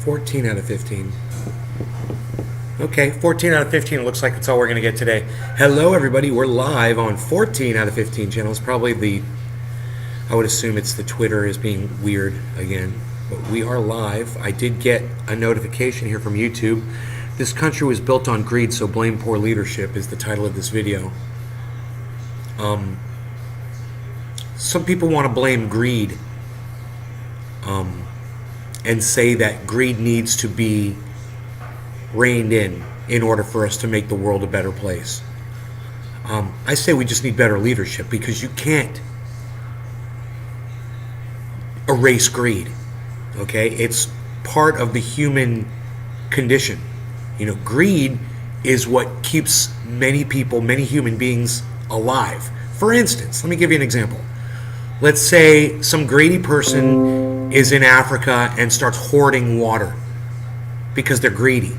14 out of 15. Okay, 14 out of 15 looks like that's all we're going to get today. Hello, everybody. We're live on 14 out of 15 channels. Probably I would assume it's the Twitter is being weird again. But we are live. I did get a notification here from YouTube. This country was built on greed, so blame poor leadership is the title of this video. Some people want to blame greed and say that greed needs to be reined in order for us to make the world a better place. I say we just need better leadership, because you can't erase greed. Okay, it's part of the human condition. You know, greed is what keeps many people, many human beings alive. For instance, let me give you an example. Let's say some greedy person is in Africa and starts hoarding water because they're greedy.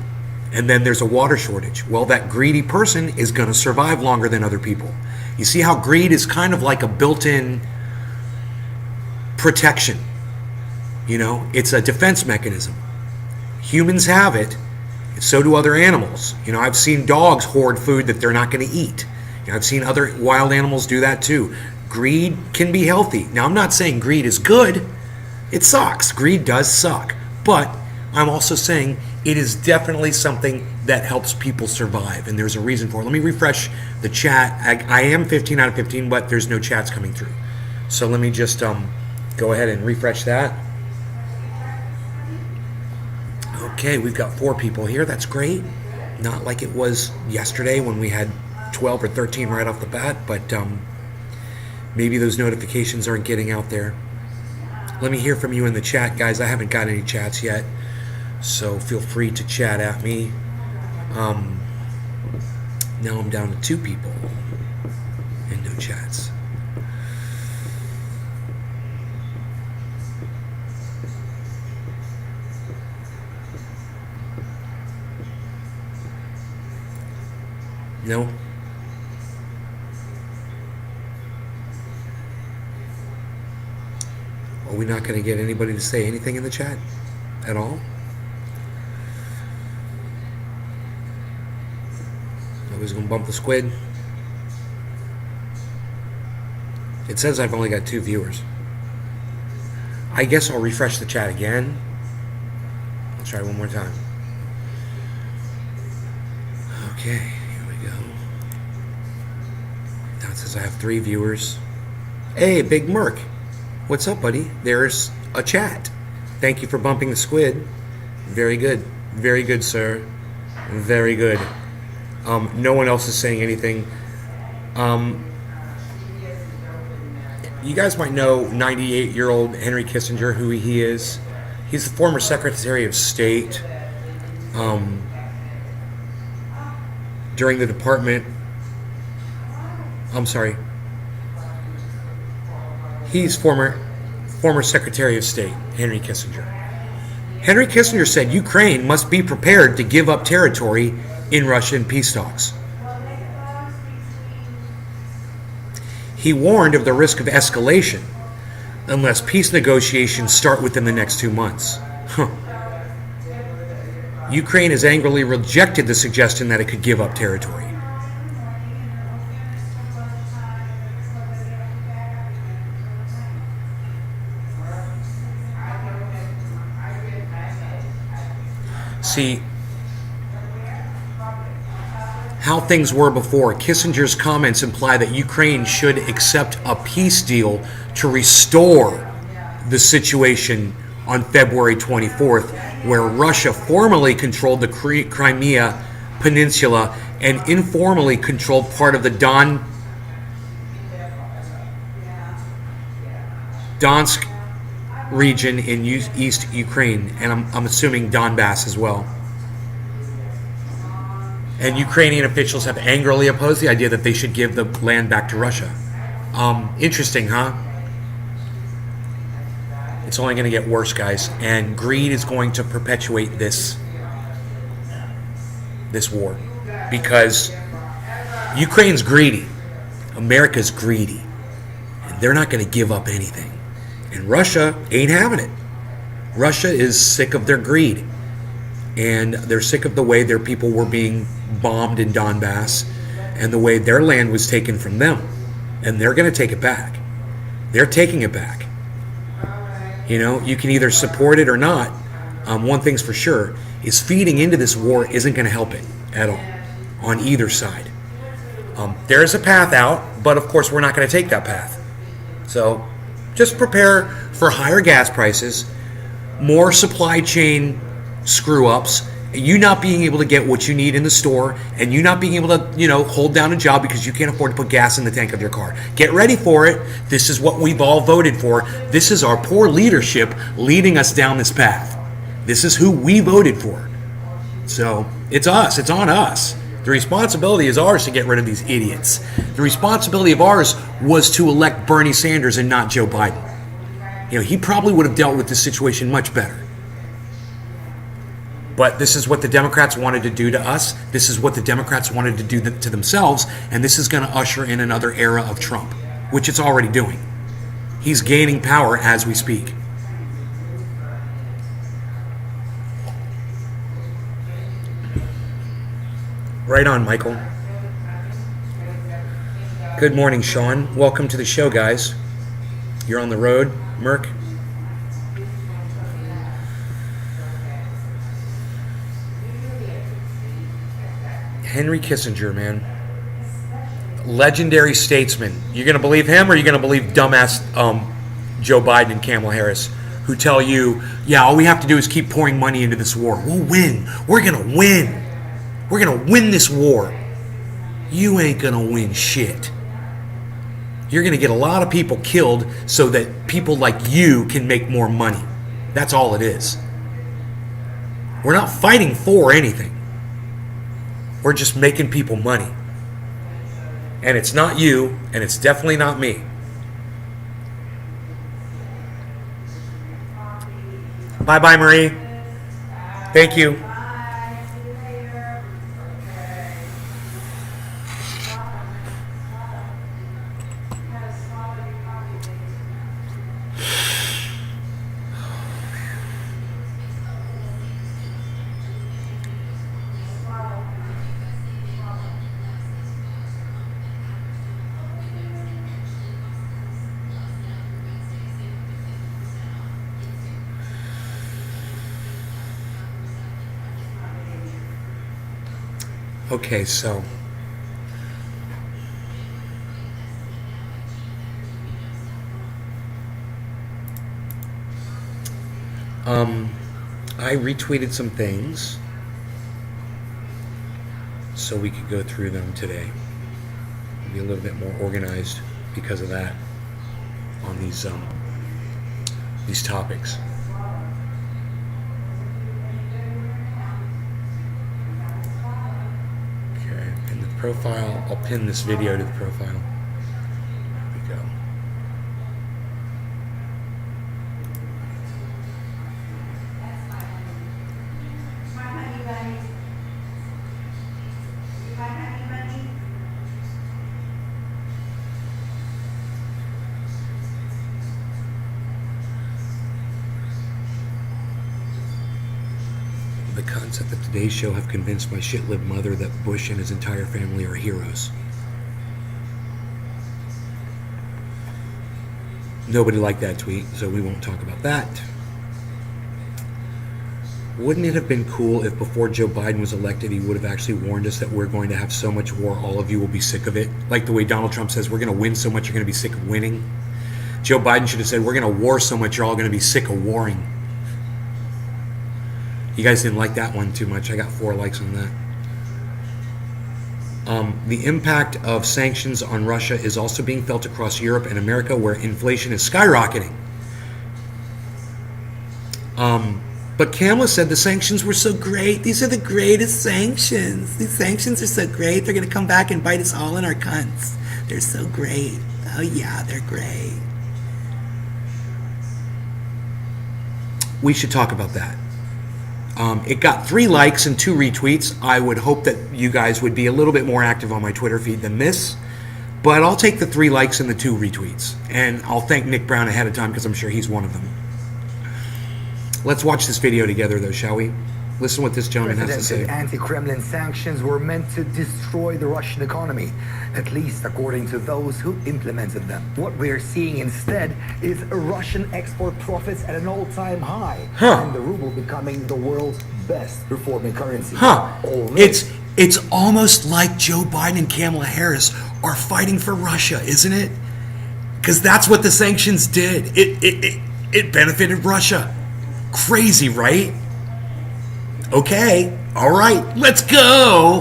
And then there's a water shortage. Well, that greedy person is going to survive longer than other people. You see how greed is kind of like a built-in protection. You know, it's a defense mechanism. Humans have it, so do other animals. You know, I've seen dogs hoard food that they're not going to eat. You know, I've seen other wild animals do that too. Greed can be healthy. Now, I'm not saying greed is good. It sucks. Greed does suck. But I'm also saying it is definitely something that helps people survive, and there's a reason for it. Let me refresh the chat. I am 15 out of 15, but there's no chats coming through. So let me just go ahead and refresh that. Okay, we've got 4 people here. That's great. Not like it was yesterday when we had 12 or 13 right off the bat, but maybe those notifications aren't getting out there. Let me hear from you in the chat, guys. I haven't got any chats yet, so feel free to chat at me. Now I'm down to 2 people and no chats. No? Are we not going to get anybody to say anything in the chat at all? Nobody's going to bump the squid? It says I've only got 2 viewers. I guess I'll refresh the chat again. I'll try one more time. Okay, here we go. Now it says I have 3 viewers. Hey, Big Merc. What's up, buddy? There's a chat. Thank you for bumping the squid. Very good. Very good, sir. Very good. No one else is saying anything. You guys might know 98-year-old Henry Kissinger, who he is. He's the former Secretary of State. During the department... I'm sorry. He's former Secretary of State, Henry Kissinger. Henry Kissinger said Ukraine must be prepared to give up territory in Russian peace talks. He warned of the risk of escalation unless peace negotiations start within the next 2 months. Ukraine has angrily rejected the suggestion that it could give up territory. See, how things were before. Kissinger's comments imply that Ukraine should accept a peace deal to restore the situation on February 24th, where Russia formally controlled the Crimea Peninsula and informally controlled part of the Donetsk region in East Ukraine, and I'm assuming Donbass as well. And Ukrainian officials have angrily opposed the idea that they should give the land back to Russia. Interesting, huh? It's only going to get worse, guys, and greed is going to perpetuate this war, because Ukraine's greedy, America's greedy, and they're not going to give up anything. And Russia ain't having it. Russia is sick of their greed. and they're sick of the way their people were being bombed in Donbass and the way their land was taken from them. And they're going to take it back. They're taking it back. You know, you can either support it or not. One thing's for sure, is feeding into this war isn't going to help it at all on either side. There's a path out, but of course we're not going to take that path. So just prepare for higher gas prices, more supply chain screw-ups, you not being able to get what you need in the store, and you not being able to, you know, hold down a job because you can't afford to put gas in the tank of your car. Get ready for it. This is what we've all voted for. This is our poor leadership leading us down this path. This is who we voted for. So it's us. It's on us. The responsibility is ours to get rid of these idiots. The responsibility of ours was to elect Bernie Sanders and not Joe Biden. You know, he probably would have dealt with this situation much better. But this is what the Democrats wanted to do to us. This is what the Democrats wanted to do to themselves. And this is going to usher in another era of Trump, which it's already doing. He's gaining power as we speak. Right on, Michael. Good morning, Sean. Welcome to the show, guys. You're on the road, Merc. Henry Kissinger, man. Legendary statesman. You're going to believe him, or you're going to believe dumbass Joe Biden and Kamala Harris, who tell you, yeah, all we have to do is keep pouring money into this war. We'll win. We're going to win. We're going to win this war. You ain't going to win shit. You're going to get a lot of people killed so that people like you can make more money. That's all it is. We're not fighting for anything. We're just making people money. And it's not you, and it's definitely not me. Bye-bye, Marie. Thank you. Okay, so I retweeted some things so we could go through them today. Be a little bit more organized because of that on these topics. Profile. I'll pin this video to the profile. There we go. The concept that Today's Show have convinced my shit-lived mother that Bush and his entire family are heroes. Nobody liked that tweet, so we won't talk about that. Wouldn't it have been cool if before Joe Biden was elected, he would have actually warned us that we're going to have so much war, all of you will be sick of it? Like the way Donald Trump says, we're going to win so much, you're going to be sick of winning. Joe Biden should have said, we're going to war so much, you're all going to be sick of warring. You guys didn't like that one too much. I got 4 likes on that. The impact of sanctions on Russia is also being felt across Europe and America, where inflation is skyrocketing. But Kamala said the sanctions were so great. These are the greatest sanctions. These sanctions are so great. They're going to come back and bite us all in our cunts. They're so great. Oh yeah, they're great. We should talk about that. It got 3 likes and 2 retweets. I would hope that you guys would be a little bit more active on my Twitter feed than this. But I'll take the 3 likes and the 2 retweets. And I'll thank Nick Brown ahead of time because I'm sure he's one of them. Let's watch this video together though, shall we? Listen what this gentleman has to say. Anti-Kremlin sanctions were meant to destroy the Russian economy, at least according to those who implemented them. What we're seeing instead is Russian export profits at an all-time high, and the ruble becoming the world's best performing currency. It's almost like Joe Biden and Kamala Harris are fighting for Russia, isn't it? Because that's what the sanctions did. It benefited Russia. Crazy, right? Okay, all right, let's go.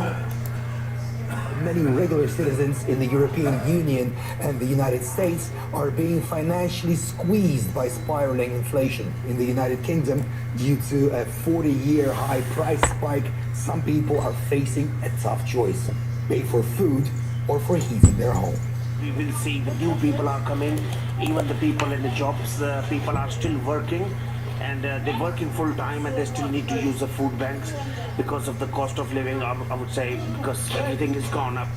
Many regular citizens in the European Union and the United States are being financially squeezed by spiraling inflation. In the United Kingdom, due to a 40-year high price spike, some people are facing a tough choice: pay for food or for heating their home. We will see the new people are coming, even the people in the jobs, people are still working. And they're working full time, and they still need to use the food banks because of the cost of living. I would say because everything is gone up.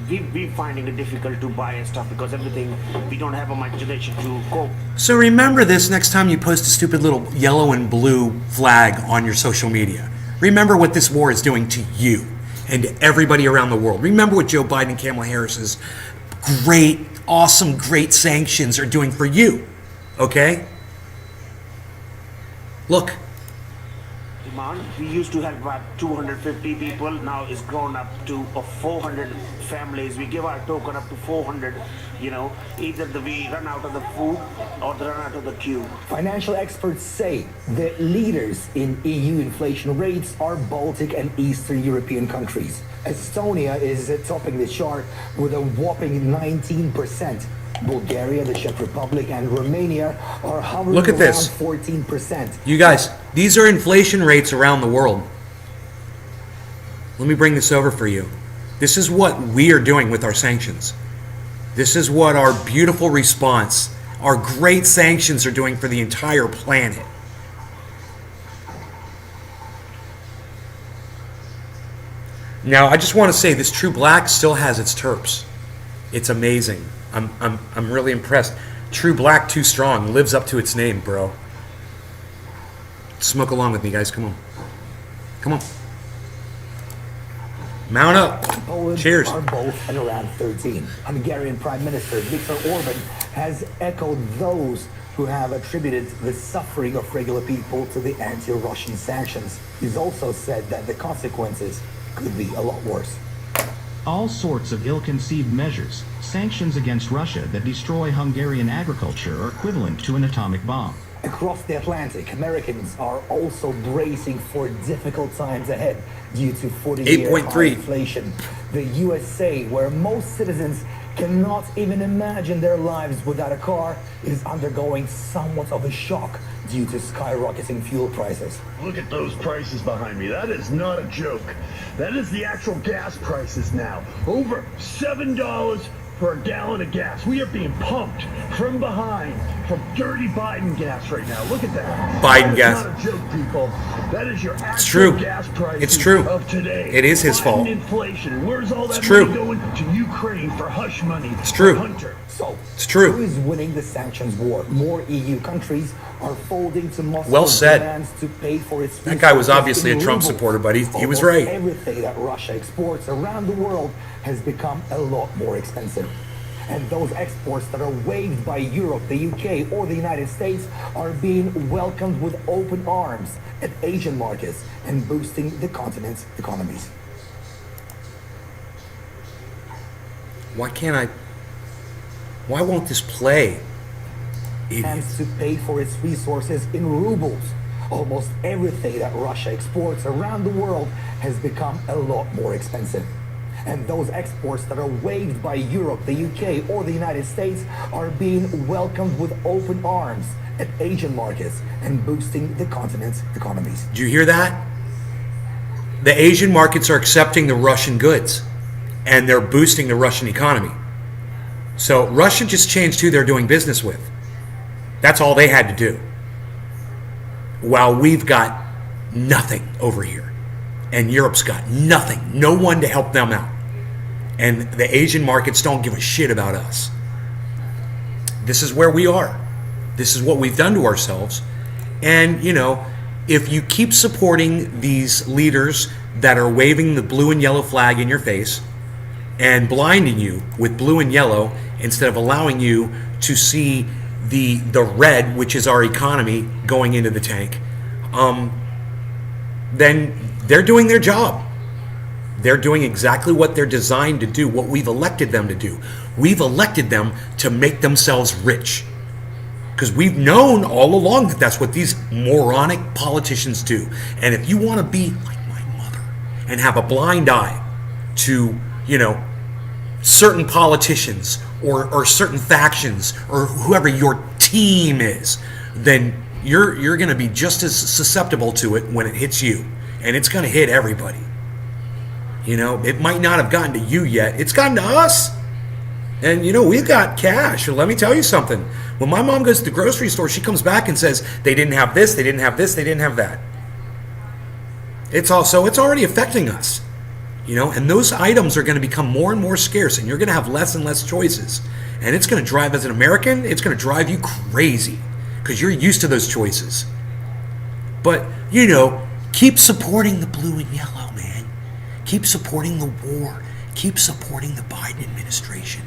We're finding it difficult to buy stuff because everything, we don't have a motivation to cope. So remember this next time you post a stupid little yellow and blue flag on your social media. Remember what this war is doing to you and to everybody around the world. Remember what Joe Biden and Kamala Harris's great, awesome, great sanctions are doing for you. Okay? Look. Demand. We used to have about 250 people. Now it's grown up to 400 families. We give our token up to 400. You know, either we run out of the food or they run out of the queue. Financial experts say the leaders in EU inflation rates are Baltic and Eastern European countries. Estonia is topping the chart with a whopping 19%. Bulgaria, the Czech Republic, and Romania are hovering Look at around this. 14%. You guys, these are inflation rates around the world. Let me bring this over for you. This is what we are doing with our sanctions. This is what our beautiful response, our great sanctions are doing for the entire planet. Now, I just want to say this True Black still has its terps. It's amazing. I'm really impressed. True Black Too Strong lives up to its name, bro. Smoke along with me, guys. Come on. Come on. Mount up. Poland Cheers. are both at around 13. Hungarian Prime Minister Viktor Orban has echoed those who have attributed the suffering of regular people to the anti-Russian sanctions. He's also said that the consequences could be a lot worse. All sorts of ill-conceived measures, sanctions against Russia that destroy Hungarian agriculture are equivalent to an atomic bomb. Across the Atlantic, Americans are also bracing for difficult times ahead due to 40-year high inflation. The USA, where most citizens cannot even imagine their lives without a car, is undergoing somewhat of a shock due to skyrocketing fuel prices. Look at those prices behind me. That is not a joke. That is the actual gas prices now. Over $7 for a gallon of gas. We are being pumped from behind from dirty Biden gas right now. Look at that. Biden gas. That's not a joke, people. That is your actual true. gas prices It's true. of today. It is his Biden fault. Inflation. Where's all that It's true. money going? To Ukraine for hush money. It's true. Hunter. So, It's true. who is winning the sanctions war? More EU countries are folding to Moscow's Well said. demands to pay for its That guy was resources obviously in a Trump rubles. supporter, but he was Almost right. Everything that Russia exports around the world has become a lot more expensive. And those exports that are waived by Europe, the UK, or the United States are being welcomed with open arms at Asian markets and boosting the continent's economies. Why can't I? Why won't this play? Plans to pay for its resources in rubles. Almost everything that Russia exports around the world has become a lot more expensive. And those exports that are waived by Europe, the UK, or the United States are being welcomed with open arms at Asian markets and boosting the continent's economies. Did you hear that? The Asian markets are accepting the Russian goods, and they're boosting the Russian economy. So Russia just changed who they're doing business with. That's all they had to do. While we've got nothing over here, and Europe's got nothing, no one to help them out. And the Asian markets don't give a shit about us. This is where we are. This is what we've done to ourselves. And, you know, if you keep supporting these leaders that are waving the blue and yellow flag in your face and blinding you with blue and yellow instead of allowing you to see the red, which is our economy, going into the tank, then they're doing their job. They're doing exactly what they're designed to do, what we've elected them to do. We've elected them to make themselves rich. Because we've known all along that that's what these moronic politicians do. And if you want to be like my mother and have a blind eye to, certain politicians or certain factions or whoever your team is, then you're going to be just as susceptible to it when it hits you. And it's going to hit everybody. It might not have gotten to you yet. It's gotten to us. And, we've got cash. Let me tell you something. When my mom goes to the grocery store, she comes back and says, they didn't have this, they didn't have this, they didn't have that. It's already affecting us. And those items are going to become more and more scarce, and you're going to have less and less choices. And it's going to drive, as an American, it's going to drive you crazy because you're used to those choices. But, keep supporting the blue and yellow, man. Keep supporting the war. Keep supporting the Biden administration.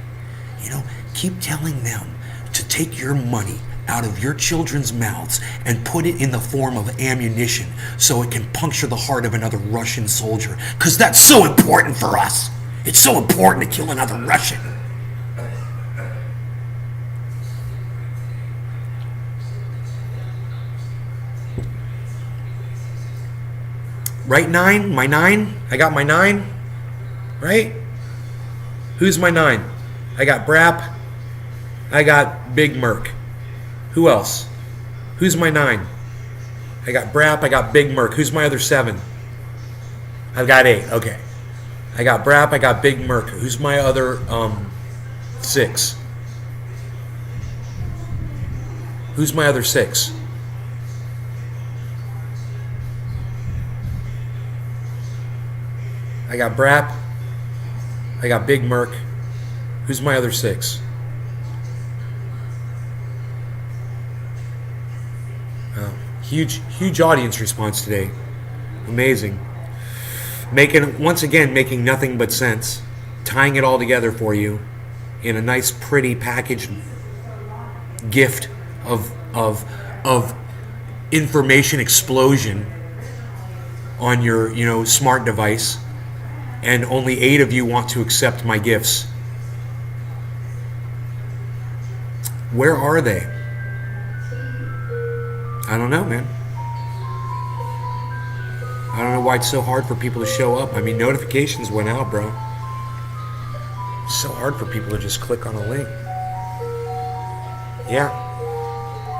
Keep telling them to take your money out of your children's mouths and put it in the form of ammunition so it can puncture the heart of another Russian soldier. Because that's so important for us. It's so important to kill another Russian. Right, 9? My 9? I got my 9? Right? Who's my 9? I got Brap. I got Big Merc. Who else? Who's my 9? I got Brap. I got Big Merc. Who's my other 7? I've got 8. Okay. I got Brap. I got Big Merc. Who's my other 6? Who's my other 6? I got Brap. I got Big Merc. Who's my other 6? Huge audience response today. Amazing. Making nothing but sense. Tying it all together for you in a nice, pretty packaged gift of information explosion on your smart device. And only 8 of you want to accept my gifts. Where are they? I don't know, man. I don't know why it's so hard for people to show up. I mean, notifications went out, bro. It's so hard for people to just click on a link. Yeah.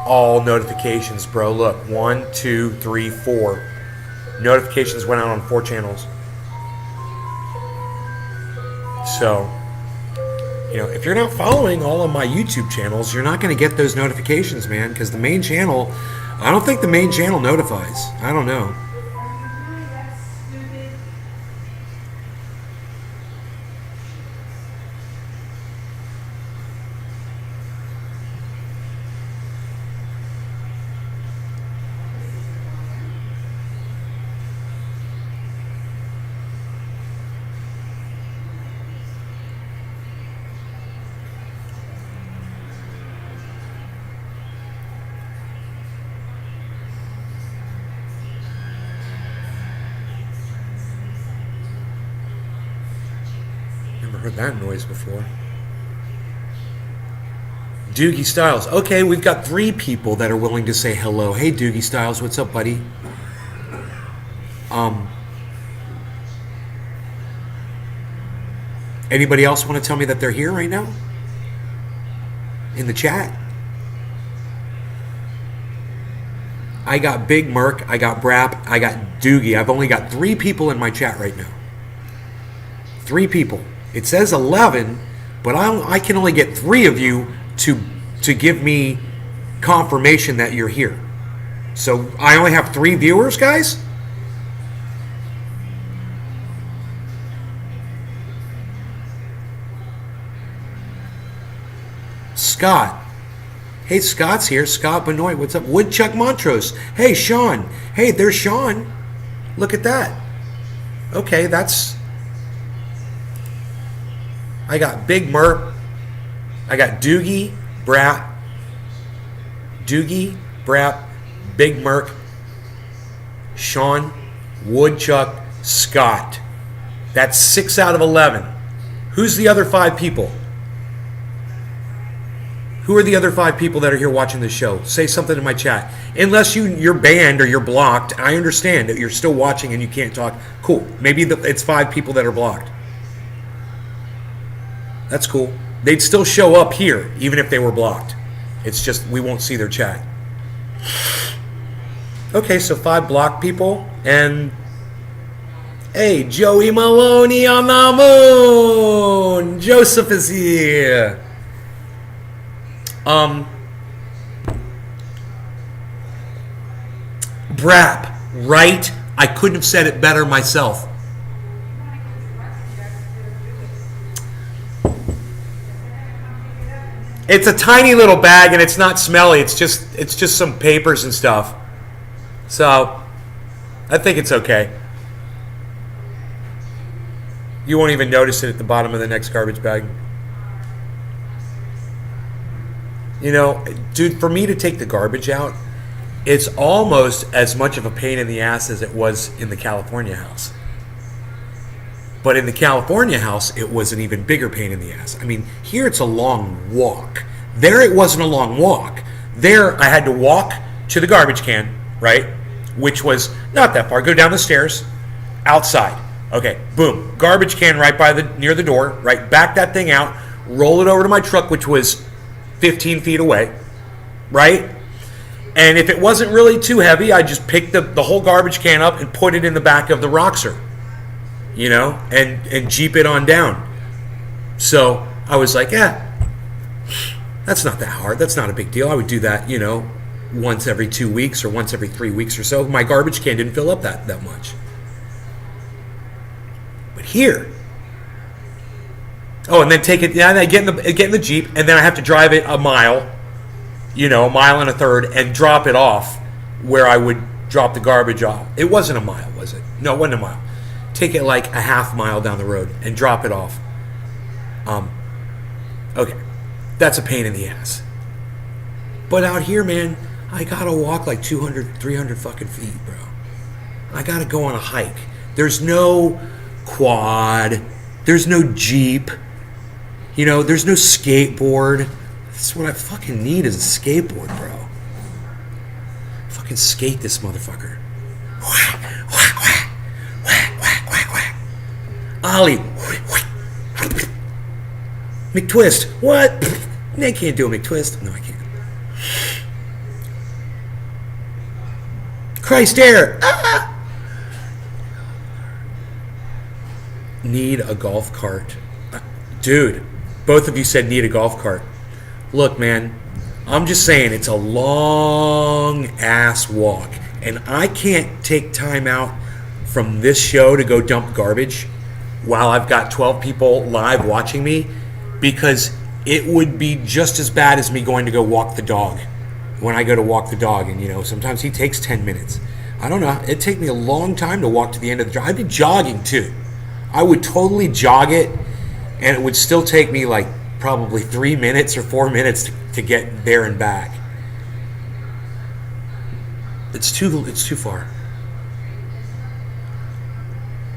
All notifications, bro. Look, 1, 2, 3, 4. Notifications went out on 4 channels. So, if you're not following all of my YouTube channels, you're not going to get those notifications, man, because the main channel, I don't think the main channel notifies. I don't know. Heard that noise before. Doogie Styles. Okay, we've got 3 people that are willing to say hello. Hey, Doogie Styles, what's up, buddy? Anybody else want to tell me that they're here right now? In the chat? I got Big Merc, I got Brap, I got Doogie. I've only got 3 people in my chat right now. 3 people. It says 11, but I can only get 3 of you to give me confirmation that you're here. So I only have 3 viewers, guys? Scott, Hey, Scott's here. Scott Benoit, what's up? Woodchuck Montrose. Hey, Sean. Hey, there's Sean. Look at that. Okay, that's... I got Big Merp. I got Doogie, Brat, Big Merc, Sean, Woodchuck, Scott. That's 6 out of 11. Who's the other 5 people? Who are the other 5 people that are here watching the show? Say something in my chat. Unless you're banned or you're blocked, I understand that you're still watching and you can't talk. Cool. Maybe it's 5 people that are blocked. That's cool. They'd still show up here even if they were blocked. It's just we won't see their chat. Okay, so 5 blocked people. And hey, Joey Maloney on the moon. Joseph is here. Brap, right? I couldn't have said it better myself. It's a tiny little bag and it's not smelly. It's just some papers and stuff. So, I think it's okay. You won't even notice it at the bottom of the next garbage bag. You know, dude, for me to take the garbage out, it's almost as much of a pain in the ass as it was in the California house. But in the California house, it was an even bigger pain in the ass. I mean, here it's a long walk. There it wasn't a long walk. There I had to walk to the garbage can, right? Which was not that far. Go down the stairs, outside. Okay, boom. Garbage can right by near the door, right? Back that thing out, roll it over to my truck, which was 15 feet away, right? And if it wasn't really too heavy, I just picked the whole garbage can up and put it in the back of the Roxer, you know, and Jeep it on down. So I was like, yeah, that's not that hard. That's not a big deal. I would do that, you know, once every 2 weeks or once every 3 weeks or so. My garbage can didn't fill up that much. But here, oh, and then take it. Yeah, and I get in the Jeep, and then I have to drive it a mile, you know, a mile and a third, and drop it off where I would drop the garbage off. It wasn't a mile, was it? No, it wasn't a mile. Take it like a half mile down the road and drop it off. Okay, that's a pain in the ass. But out here, man, I gotta walk like 200, 300 fucking feet, bro. I gotta go on a hike. There's no quad. There's no Jeep. You know, there's no skateboard. That's what I fucking need is a skateboard, bro. Fucking skate this motherfucker. Whack, whack, whack. Whack, whack, whack, whack. Ollie. McTwist. What? I can't do a McTwist. No, I can't. Christ air. Ah! Need a golf cart. Dude, both of you said need a golf cart. Look, man, I'm just saying it's a long ass walk, and I can't take time out from this show to go dump garbage while I've got 12 people live watching me, because it would be just as bad as me going to go walk the dog when I go to walk the dog. And, you know, sometimes he takes 10 minutes. I don't know. It'd take me a long time to walk to the end of the drive. I'd be jogging, too. I would totally jog it, and it would still take me like probably 3 minutes or 4 minutes to get there and back. It's too far.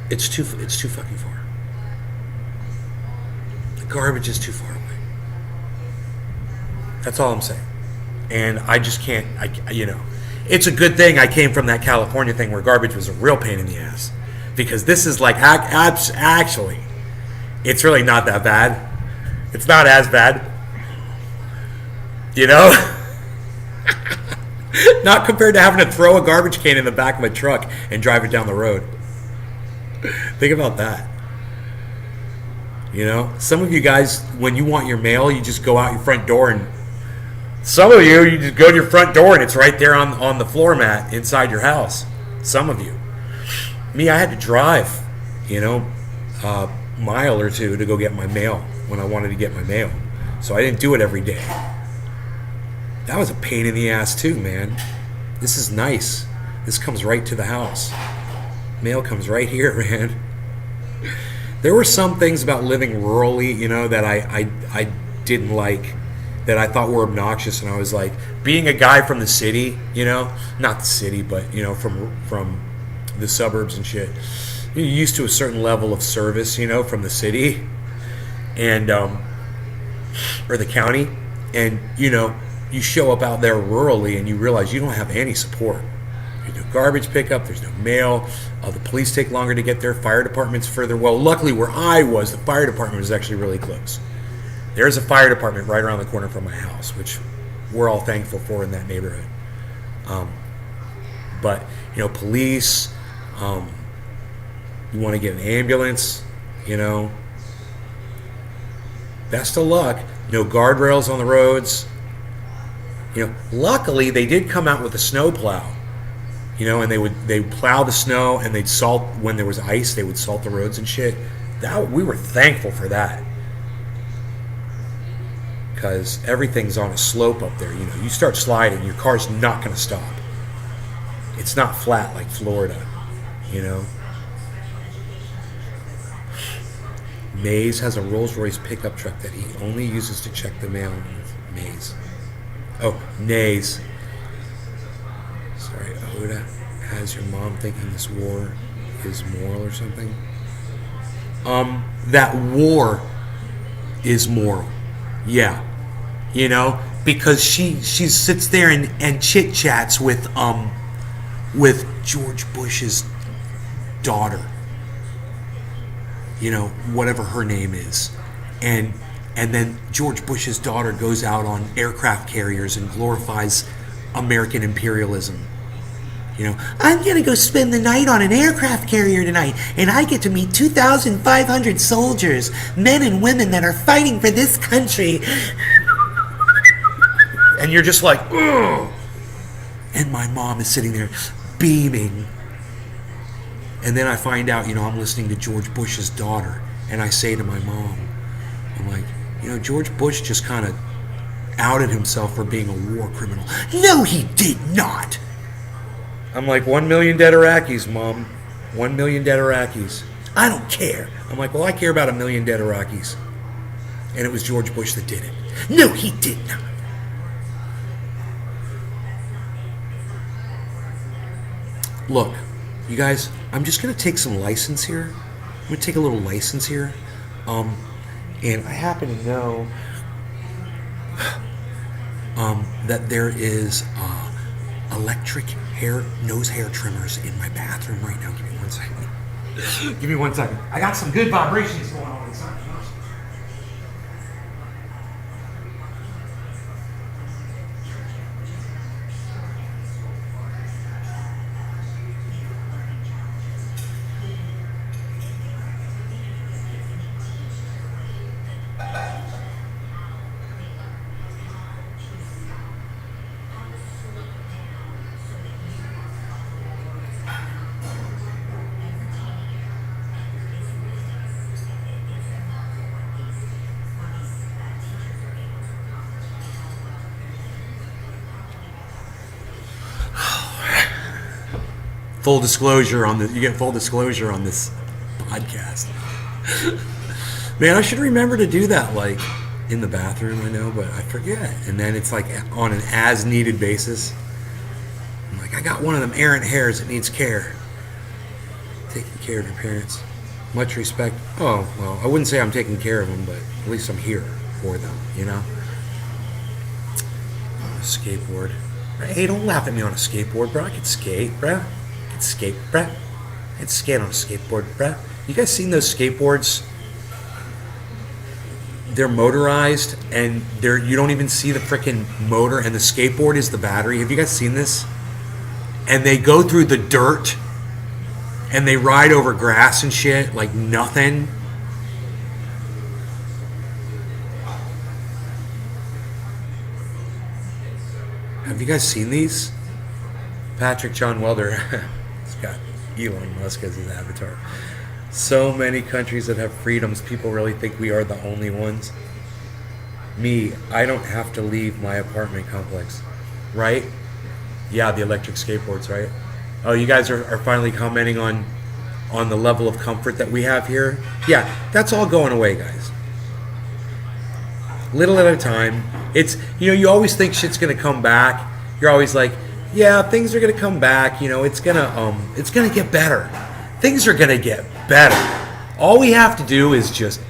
It's too fucking far. The garbage is too far away. That's all I'm saying. And I just can't, you know. It's a good thing I came from that California thing where garbage was a real pain in the ass. Because this is like, actually, it's really not that bad. It's not as bad. You know? Not compared to having to throw a garbage can in the back of a truck and drive it down the road. Think about that. You know? Some of you guys, when you want your mail, you just go out your front door, and some of you just go to your front door and it's right there on the floor mat inside your house. Some of you. Me, I had to drive, you know, a mile or two to go get my mail when I wanted to get my mail. So I didn't do it every day. That was a pain in the ass too, man. This is nice. This comes right to the house. Mail comes right here, man. There were some things about living rurally, you know, that I didn't like, that I thought were obnoxious, and I was like, being a guy from the city, you know, not the city, but you know, from the suburbs and shit, you're used to a certain level of service, you know, from the city, and or the county, and you know, you show up out there rurally, and you realize you don't have any support. There's no garbage pickup. There's no mail. The police take longer to get there. Fire department's further. Well, luckily where I was, the fire department was actually really close. There's a fire department right around the corner from my house, which we're all thankful for in that neighborhood. But, you know, police, you want to get an ambulance, you know, best of luck. No guardrails on the roads. You know, luckily they did come out with a snow plow. You know, and they would plow the snow, and they'd salt when there was ice. They would salt the roads and shit. That, we were thankful for that, because everything's on a slope up there. You know, you start sliding, your car's not going to stop. It's not flat like Florida. You know. Mays has a Rolls-Royce pickup truck that he only uses to check the mail. Mays. Oh, Nays. Sorry, Oda has your mom thinking this war is moral or something? That war is moral. Yeah. You know, because she sits there and chit chats with George Bush's daughter. You know, whatever her name is. And then George Bush's daughter goes out on aircraft carriers and glorifies American imperialism. You know, I'm going to go spend the night on an aircraft carrier tonight, and I get to meet 2,500 soldiers, men and women that are fighting for this country. And you're just like, ugh. And my mom is sitting there beaming. And then I find out, you know, I'm listening to George Bush's daughter, and I say to my mom, I'm like, you know, George Bush just kind of outed himself for being a war criminal. No, he did not. I'm like, 1 million dead Iraqis, Mom. 1 million dead Iraqis. I don't care. I'm like, well, I care about 1 million dead Iraqis. And it was George Bush that did it. No, he did not. Look, you guys, I'm just going to take some license here. I'm going to take a little license here. And I happen to know that there is electric nose hair trimmers in my bathroom right now. Give me 1 second. Give me 1 second. I got some good vibrations going on inside. Full disclosure on you get full disclosure on this podcast. Man, I should remember to do that, like in the bathroom. I know, but I forget. And then it's like on an as-needed basis. I'm like, I got one of them errant hairs that needs care. Taking care of your parents. Much respect. Oh, well, I wouldn't say I'm taking care of them, but at least I'm here for them, you know? On a skateboard. Hey, don't laugh at me on a skateboard, bro. I can skate, bro. I can skate on a skateboard, bro. You guys seen those skateboards? They're motorized, and you don't even see the freaking motor, and the skateboard is the battery. Have you guys seen this? And they go through the dirt, and they ride over grass and shit like nothing. Have you guys seen these? Patrick John Welder. He's got Elon Musk as his avatar. So many countries that have freedoms. People really think we are the only ones. Me, I don't have to leave my apartment complex, right? Yeah, the electric skateboards, right? Oh, you guys are finally commenting on the level of comfort that we have here. Yeah, that's all going away, guys. Little at a time. It's, you always think shit's gonna come back. You're always like, yeah, things are gonna come back. It's gonna get better. Things are gonna get better. All we have to do is just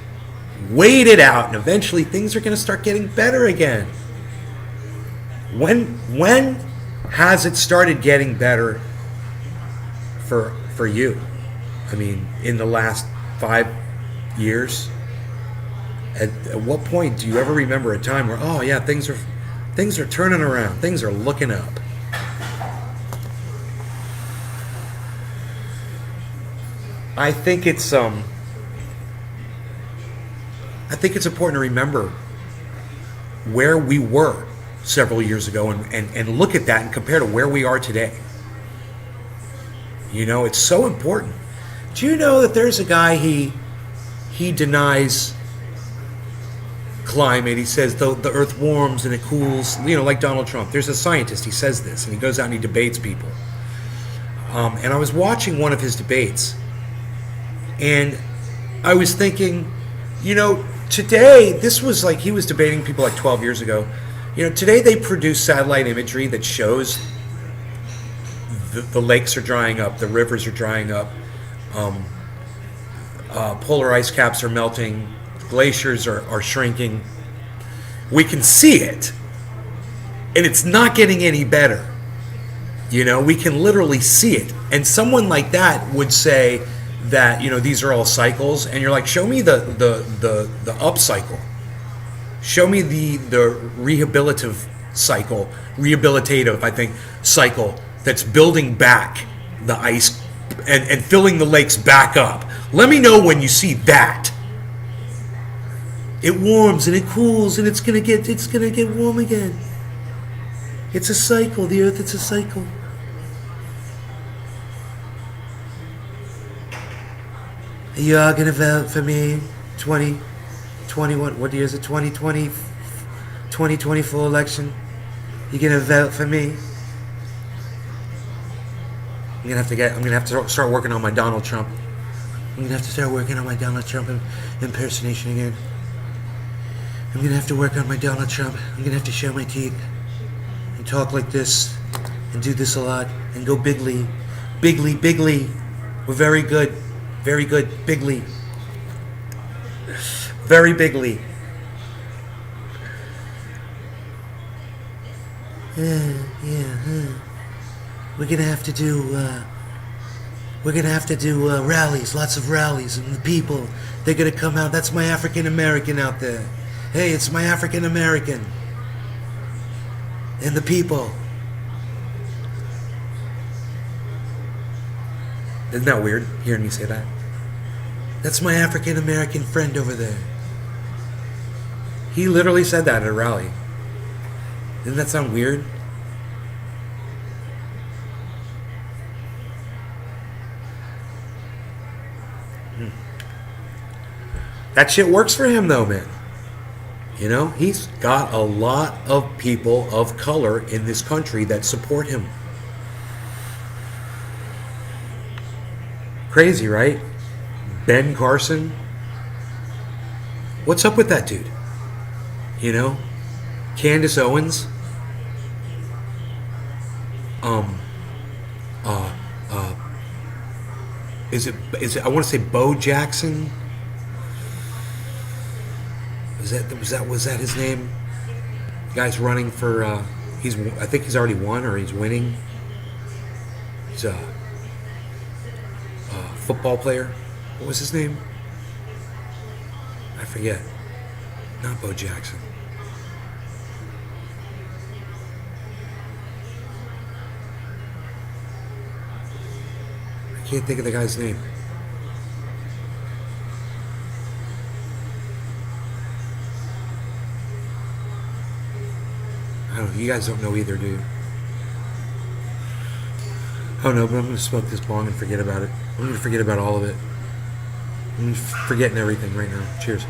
wait it out, and eventually things are gonna start getting better again. When has it started getting better for you? I mean, in the last 5 years? At what point do you ever remember a time where, oh yeah, things are turning around, things are looking up? I think it's important to remember where we were several years ago and look at that and compare to where we are today. It's so important. Do you know that there's a guy, he denies climate? He says the earth warms and it cools, like Donald Trump. There's a scientist, he says this, and he goes out and he debates people. And I was watching one of his debates, and I was thinking, today, this was like, he was debating people like 12 years ago. Today they produce satellite imagery that shows the lakes are drying up, the rivers are drying up, polar ice caps are melting, glaciers are shrinking. We can see it, and it's not getting any better. We can literally see it. And someone like that would say that, these are all cycles, and you're like, show me the up cycle. Show me the rehabilitative, I think, cycle that's building back the ice and filling the lakes back up. Let me know when you see that. It warms and it cools and it's gonna get warm again. It's a cycle. The earth, it's a cycle. Are you all gonna vote for me? 2021, what year is it? 2020, 2024 election? You gonna vote for me? I'm gonna have to start working on my Donald Trump. I'm gonna have to start working on my Donald Trump impersonation again. I'm gonna have to work on my Donald Trump. I'm gonna have to show my teeth and talk like this and do this a lot and go bigly. Bigly. We're very good. Very good. Bigly. Very bigly. We're gonna have to do rallies, lots of rallies, and the people, they're gonna come out. That's my African American out there. Hey, it's my African American. And the people. Isn't that weird, hearing me say that? That's my African American friend over there. He literally said that at a rally. Doesn't that sound weird? That shit works for him though, man. He's got a lot of people of color in this country that support him. Crazy, right? Ben Carson. What's up with that dude? Candace Owens. Is it I want to say Bo Jackson? Was that his name? The guy's running for I think he's already won or he's winning. He's a football player. What was his name? I forget. Not Bo Jackson. I can't think of the guy's name. I don't know. You guys don't know either, do you? Oh no, but I'm going to smoke this bong and forget about it. I'm going to forget about all of it. I'm forgetting everything right now. Cheers.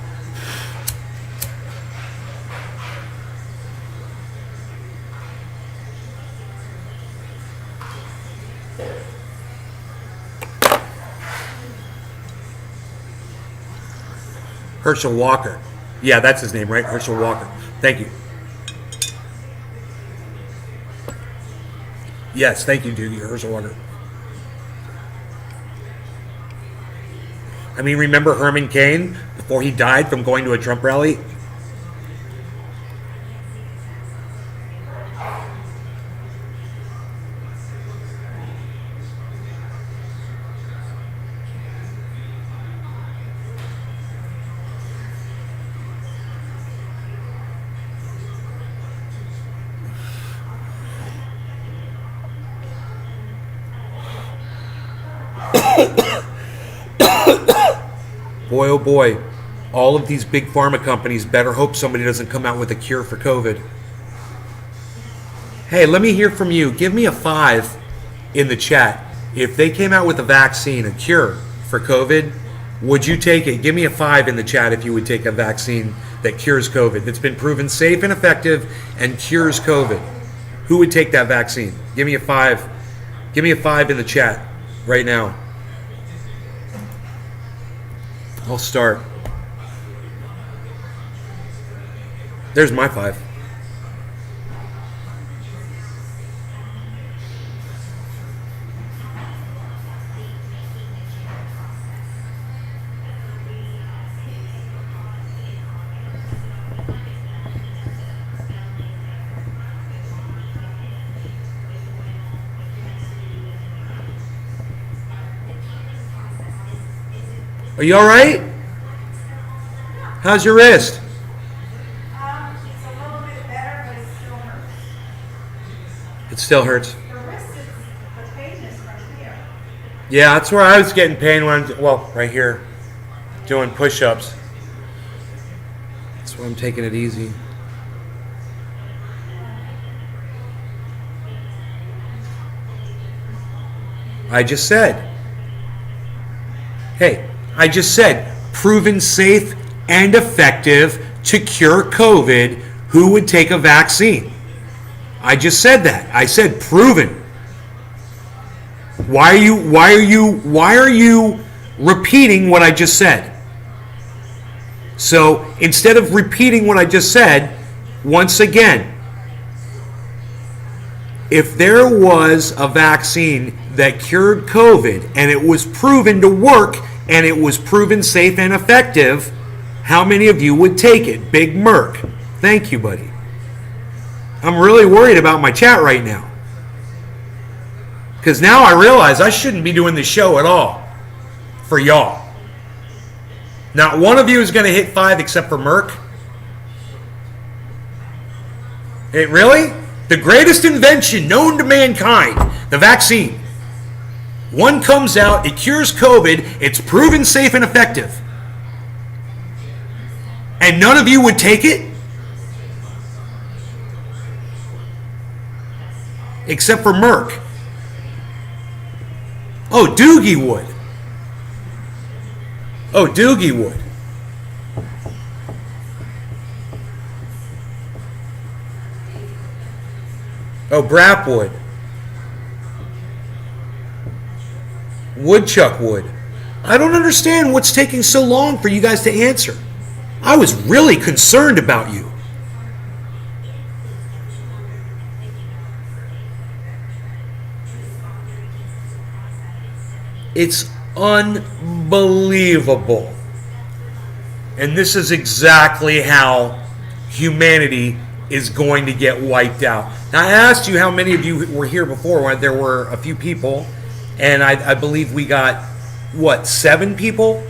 Herschel Walker. Yeah, that's his name, right? Herschel Walker. Thank you. Yes, thank you, Doogie. Herschel Walker. I mean, remember Herman Cain before he died from going to a Trump rally? Boy, oh boy, all of these big pharma companies better hope somebody doesn't come out with a cure for COVID. Hey, let me hear from you. Give me a 5 in the chat. If they came out with a vaccine, a cure for COVID, would you take it? Give me a 5 in the chat if you would take a vaccine that cures COVID, that's been proven safe and effective and cures COVID. Who would take that vaccine? Give me a 5. Give me a 5 in the chat right now. I'll start. There's my 5. Are you all right? How's your wrist? It's a little bit better, but it still hurts. It still hurts. The wrist is, the pain is from here. Yeah, that's where I was getting pain when right here, doing push-ups. That's why I'm taking it easy. I just said. Hey, I just said, proven safe and effective to cure COVID. Who would take a vaccine? I just said that. I said proven. Why are you repeating what I just said? So instead of repeating what I just said, once again, if there was a vaccine that cured COVID and it was proven to work and it was proven safe and effective, how many of you would take it? Big Merc. Thank you, buddy. I'm really worried about my chat right now. Because now I realize I shouldn't be doing this show at all for y'all. Not one of you is going to hit 5 except for Merc. It really? The greatest invention known to mankind, the vaccine. One comes out, it cures COVID, it's proven safe and effective. And none of you would take it? Except for Merc. Oh, Doogie would. Oh, Doogie would. Oh, Brap would. Woodchuck would. I don't understand what's taking so long for you guys to answer. I was really concerned about you. It's unbelievable. And this is exactly how humanity is going to get wiped out. Now, I asked you how many of you were here before. There were a few people, and I believe we got, 7 people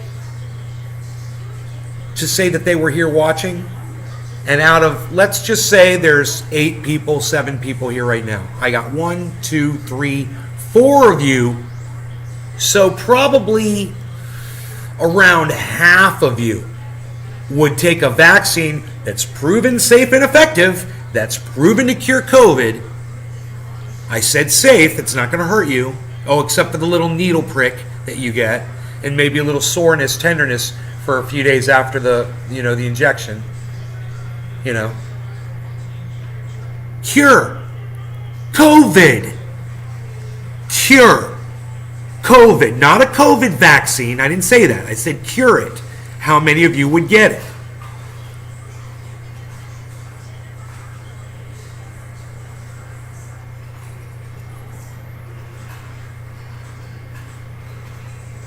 to say that they were here watching? And out of, let's just say there's 8 people, 7 people here right now. I got 1, 2, 3, 4 of you. So probably around half of you would take a vaccine that's proven safe and effective, that's proven to cure COVID. I said safe, it's not going to hurt you. Oh, except for the little needle prick that you get, and maybe a little soreness, tenderness for a few days after the injection. Cure COVID. cure COVID, not a COVID vaccine. I didn't say that. I said cure it. How many of you would get it?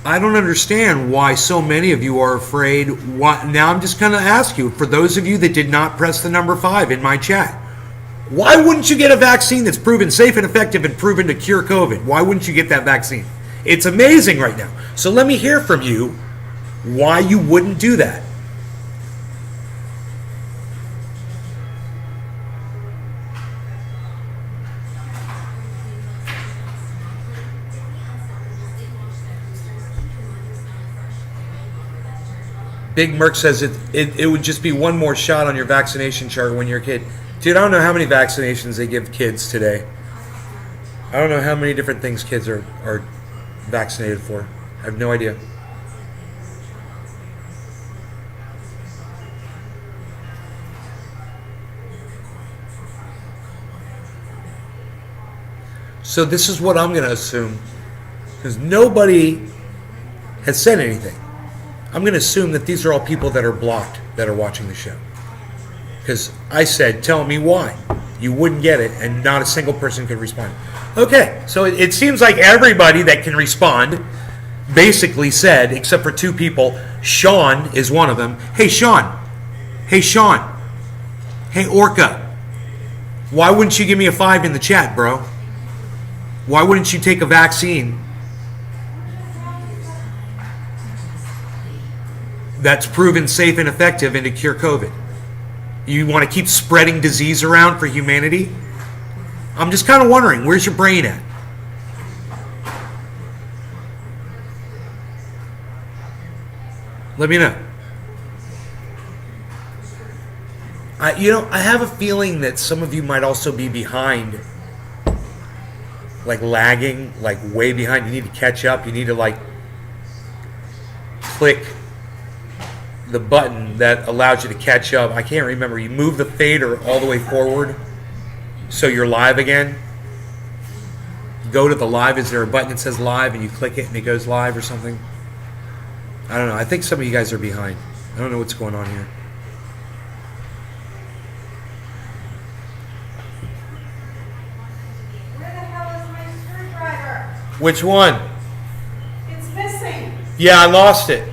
I don't understand why so many of you are afraid. Now I'm just going to ask you, for those of you that did not press the number 5 in my chat, why wouldn't you get a vaccine that's proven safe and effective and proven to cure COVID? Why wouldn't you get that vaccine? It's amazing right now. So let me hear from you why you wouldn't do that. Big Merc says it would just be one more shot on your vaccination chart when you're a kid. Dude, I don't know how many vaccinations they give kids today. I don't know how many different things kids are vaccinated for. I have no idea. So this is what I'm going to assume, because nobody has said anything. I'm going to assume that these are all people that are blocked that are watching the show. Because I said, tell me why you wouldn't get it, and not a single person could respond. Okay, so it seems like everybody that can respond basically said, except for 2 people, Sean is one of them. Hey, Sean. Hey, Sean. Hey, Orca. Why wouldn't you give me a 5 in the chat, bro? Why wouldn't you take a vaccine that's proven safe and effective and to cure COVID? You want to keep spreading disease around for humanity? I'm just kind of wondering, where's your brain at? Let me know. I have a feeling that some of you might also be behind, like lagging, like way behind. You need to catch up. You need to like click the button that allows you to catch up. I can't remember. You move the fader all the way forward so you're live again. Go to the live. Is there a button that says live and you click it and it goes live or something? I don't know. I think some of you guys are behind. I don't know what's going on here. Where the hell is my screwdriver? Which one? It's missing. Yeah, I lost it.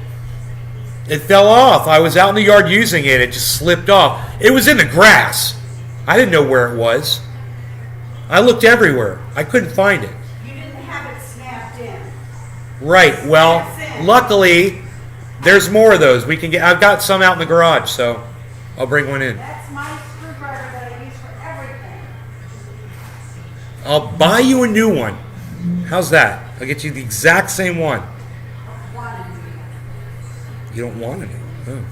It fell off. I was out in the yard using it. It just slipped off. It was in the grass. I didn't know where it was. I looked everywhere. I couldn't find it. You didn't have it snapped in. Right. Well, That's it. luckily, there's more of those. We can get. I've got some out in the garage, so I'll bring one in. That's my screwdriver that I use for everything. I'll buy you a new one. How's that? I'll get you the exact same one. Wanted to. You don't want it. Oh, okay.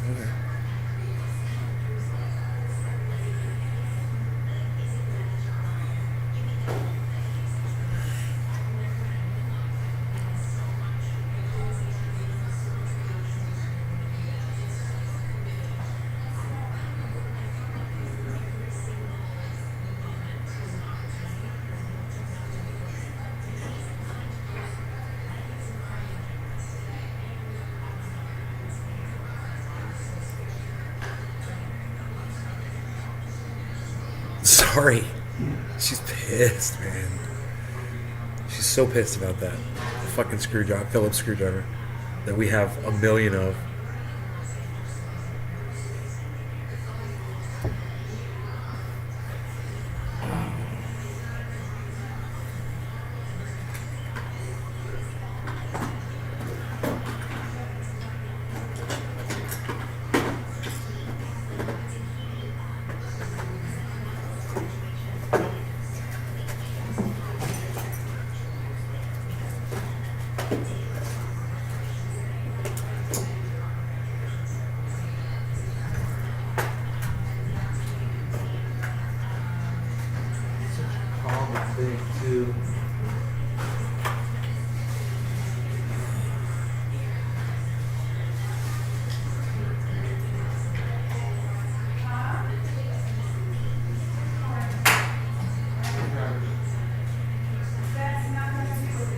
Sorry. She's pissed, man. She's so pissed about that. The fucking screwdriver, Phillips screwdriver, that we have a million of. That's not going to do it.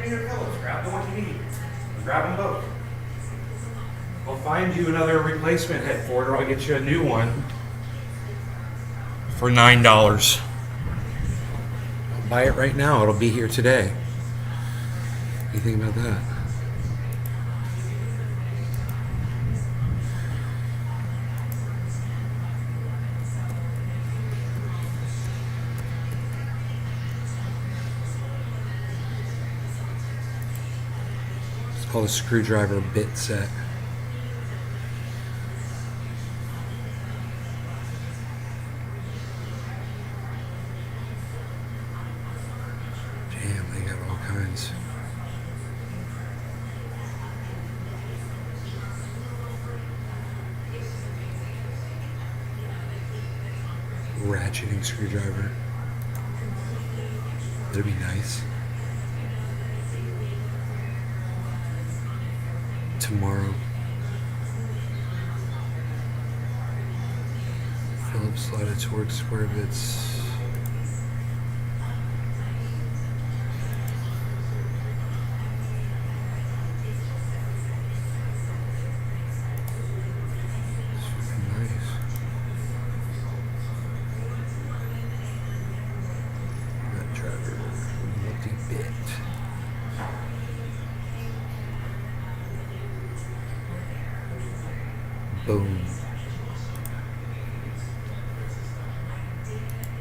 me your pillows. Grab the one you need. Grab them both. I'll find you another replacement head for it, or I'll get you a new one for $9. I'll buy it right now. It'll be here today. What do you think about that? It's called a screwdriver bit set. Damn, they got all kinds. Ratcheting screwdriver. That'd be nice. Tomorrow. Phillips slotted torque square bits. Nice. That driver, multi-bit. Boom.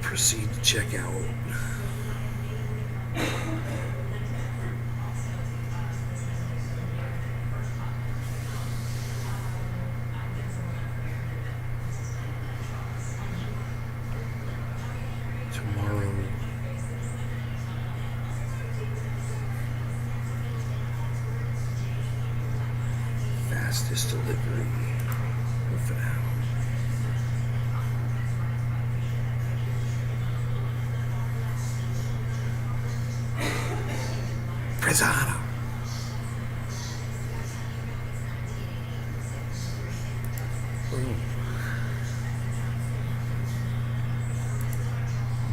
Proceed to check out. Tomorrow. Fastest delivery. For now. Prezano. Boom.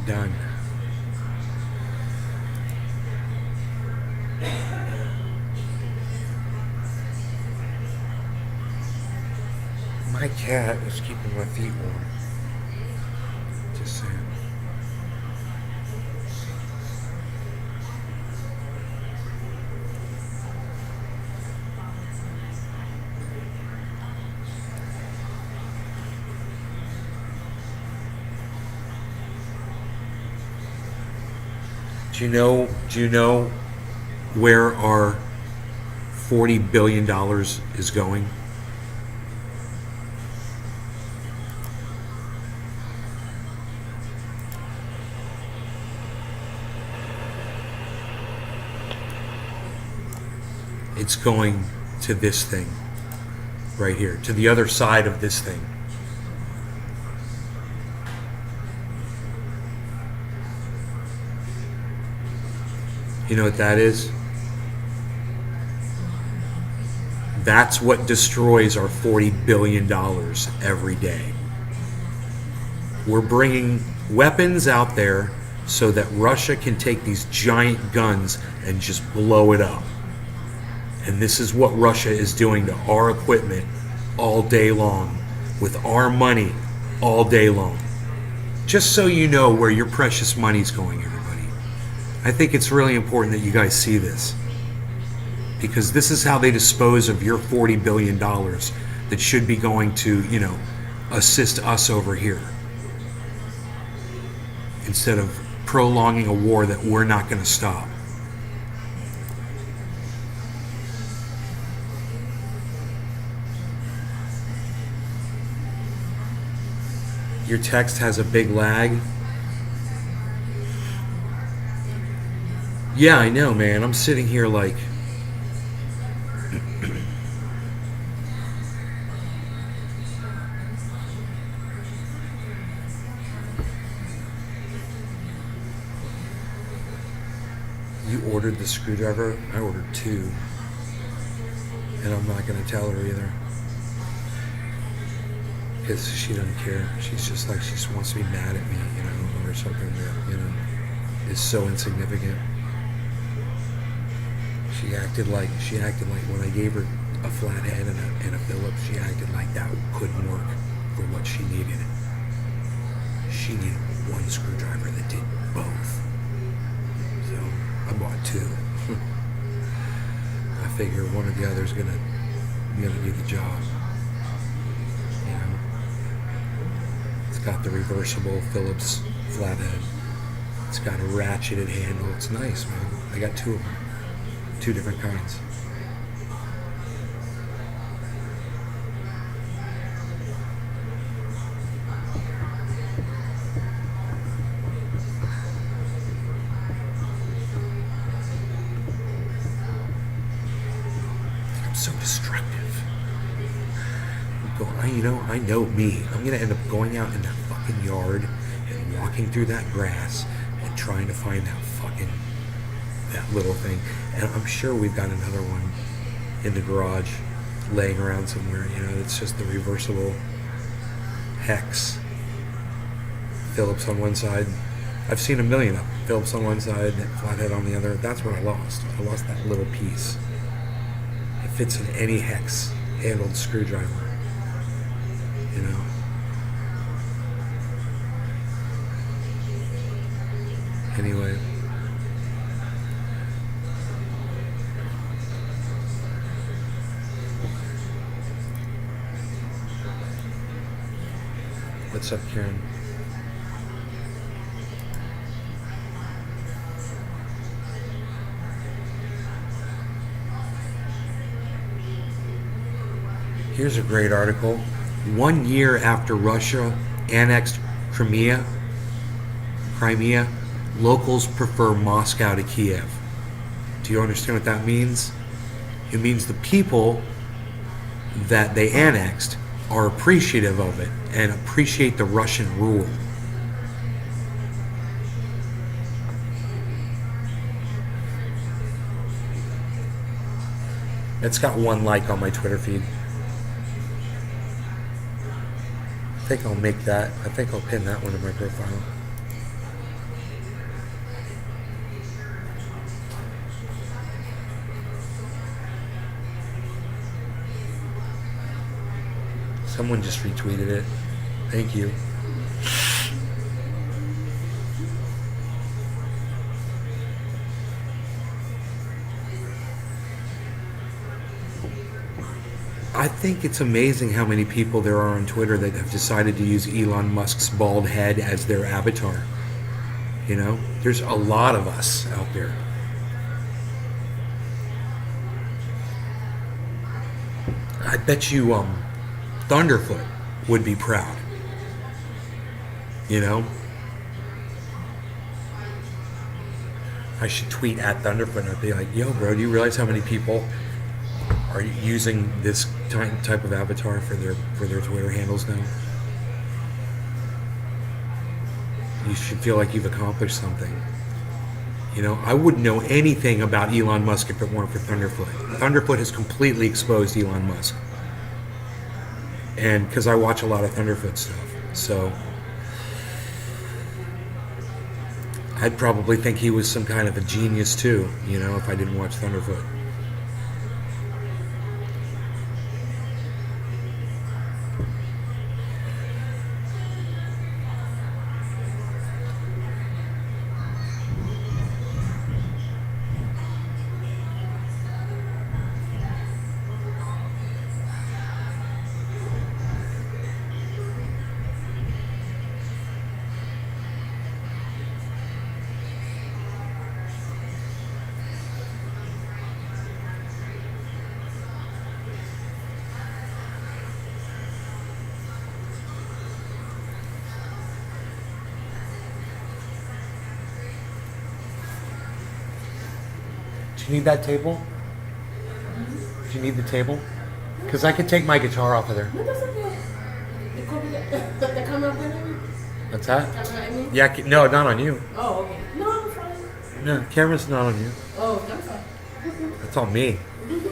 Done. My cat is keeping my feet warm. Just saying. Do you know where our $40 billion is going? It's going to this thing right here, to the other side of this thing. You know what that is? That's what destroys our $40 billion every day. We're bringing weapons out there so that Russia can take these giant guns and just blow it up. And this is what Russia is doing to our equipment all day long, with our money all day long. Just so you know where your precious money's going, everybody. I think it's really important that you guys see this, because this is how they dispose of your $40 billion that should be going to, you know, assist us over here, instead of prolonging a war that we're not going to stop. Your text has a big lag. Yeah, I know, man. I'm sitting here like... You ordered the screwdriver? I ordered 2. And I'm not going to tell her either. Because she doesn't care. She's just like, she just wants to be mad at me, you know, or something that, you know, is so insignificant. She acted like when I gave her a flathead and a Phillips, she acted like that couldn't work for what she needed. She needed one screwdriver that did both. So I bought two. I figure one or the other's gonna do the job. You know, it's got the reversible Phillips flathead. It's got a ratcheted handle. It's nice, man. I got two of them, two different kinds. I'm so destructive. I know me. I'm gonna end up going out in that fucking yard and walking through that grass and trying to find that little thing. And I'm sure we've got another one in the garage laying around somewhere. It's just the reversible hex. Phillips on one side. I've seen a million of them. Phillips on one side, flathead on the other. That's what I lost. I lost that little piece. It fits in any hex handled screwdriver. Anyway. What's up, Karen? Here's a great article. 1 year after Russia annexed Crimea, locals prefer Moscow to Kiev. Do you understand what that means? It means the people that they annexed are appreciative of it and appreciate the Russian rule. It's got 1 like on my Twitter feed. I think I'll pin that one in my profile. Someone just retweeted it. Thank you. I think it's amazing how many people there are on Twitter that have decided to use Elon Musk's bald head as their avatar. There's a lot of us out there. I bet you Thunderfoot would be proud. I should tweet at Thunderfoot and I'd be like, yo, bro, do you realize how many people are using this type of avatar for their Twitter handles now? You should feel like you've accomplished something. I wouldn't know anything about Elon Musk if it weren't for Thunderfoot. Thunderfoot has completely exposed Elon Musk. And because I watch a lot of Thunderfoot stuff. So I'd probably think he was some kind of a genius too, if I didn't watch Thunderfoot. Do you need that table? Do you need the table? Because I could take my guitar off of there. No, that's okay. The camera winning? What's that? Camera, I mean? Yeah, no, not on you. Oh, okay. No, I'm fine. No, camera's not on you. Oh, I'm fine. It's on me.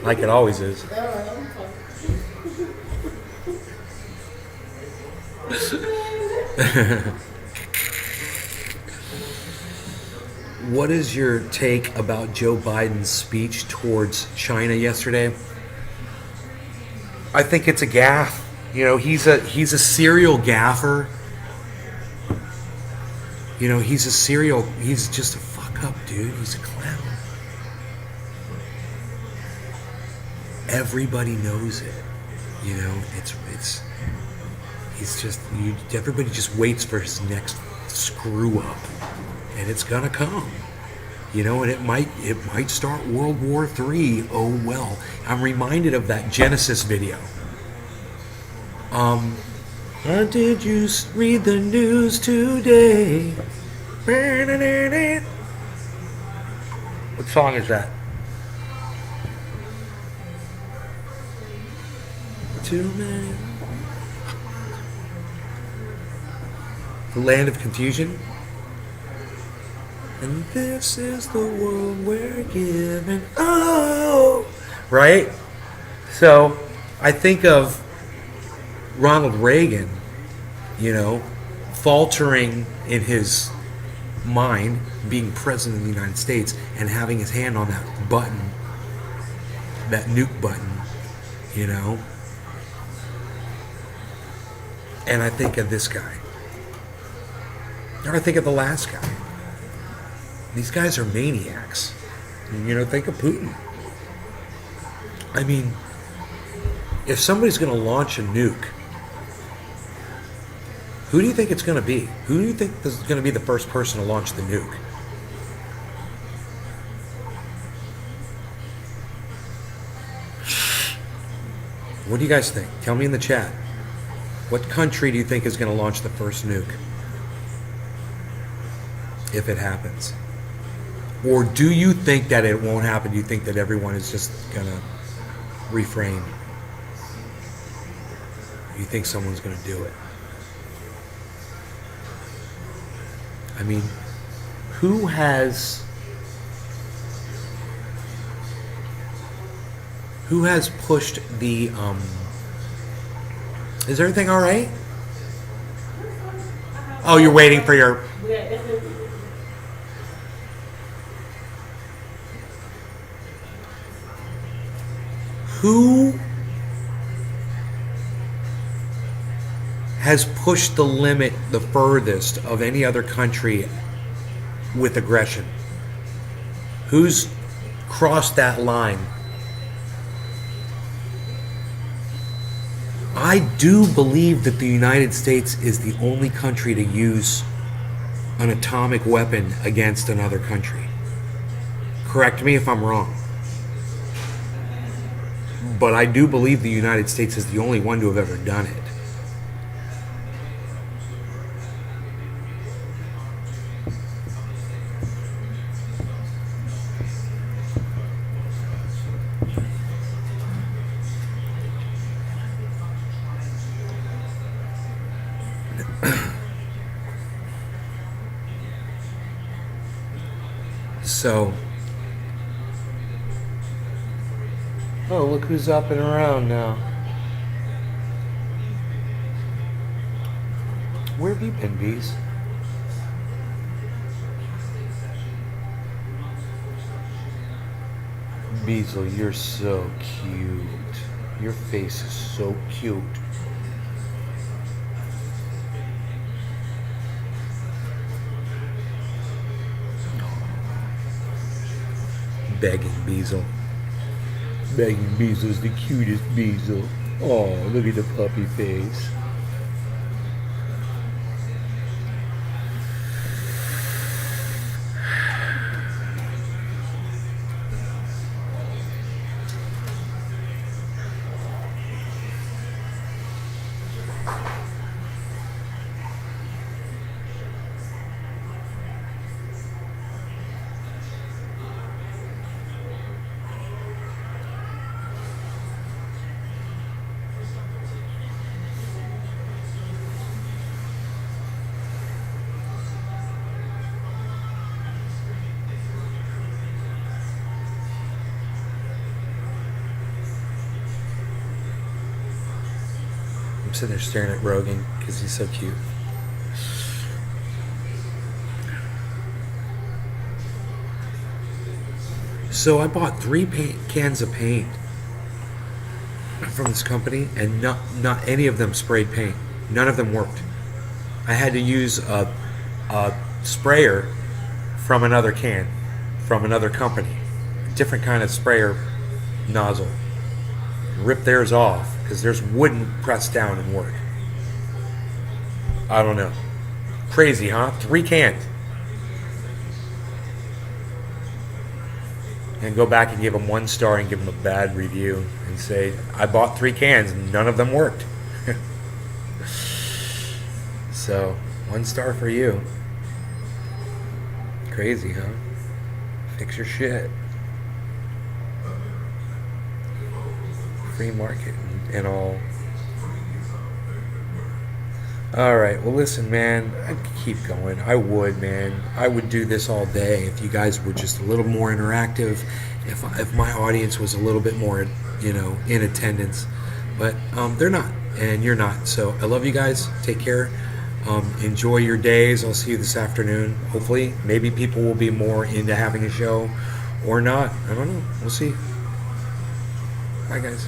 Like it always is. Alright, I'm fine. what is your take about Joe Biden's speech towards China yesterday? I think it's a gaffe. You know, he's a serial gaffer. You know, he's just a fuck up dude. He's a clown. Everybody knows it. You know, everybody just waits for his next screw up. And it's gonna come. You know, and it might start World War III. Oh well. I'm reminded of that Genesis video. Did you read the news today? What song is that? Too many. The Land of Confusion. And this is the world we're given. Oh, right? So I think of Ronald Reagan, you know, faltering in his mind, being president of the United States and having his hand on that button, that nuke button, you know. And I think of this guy. Or I think of the last guy. These guys are maniacs. You know, think of Putin. I mean, if somebody's going to launch a nuke, who do you think it's going to be? Who do you think is going to be the first person to launch the nuke? What do you guys think? Tell me in the chat. What country do you think is going to launch the first nuke? If it happens. Or do you think that it won't happen? Do you think that everyone is just going to refrain? You think someone's going to do it? I mean, who has pushed the is everything all right? Oh, you're waiting for your who has pushed the limit the furthest of any other country with aggression? Who's crossed that line? I do believe that the United States is the only country to use an atomic weapon against another country. Correct me if I'm wrong. But I do believe the United States is the only one to have ever done it. So, oh, look who's up and around now. Where have you been, Bees? Beazle, you're so cute. Your face is so cute. Begging Beazle. Begging Beazle's the cutest Beazle. Oh, look at the puppy face. I'm sitting there staring at Rogan because he's so cute. So I bought 3 cans of paint from this company, and not any of them sprayed paint. None of them worked. I had to use a sprayer from another can, from another company, a different kind of sprayer nozzle. Rip theirs off because theirs wouldn't press down and work. I don't know. Crazy, huh? 3 cans. And go back and give them 1 star and give them a bad review and say, I bought 3 cans and none of them worked. So, 1 star for you. Crazy, huh? Fix your shit. Free market and all. Alright, well listen, man, I'd keep going. I would, man. I would do this all day if you guys were just a little more interactive, if my audience was a little bit more, in attendance. But they're not, and you're not. So I love you guys. Take care. Enjoy your days. I'll see you this afternoon. Hopefully, maybe people will be more into having a show or not. I don't know. We'll see. Bye, guys.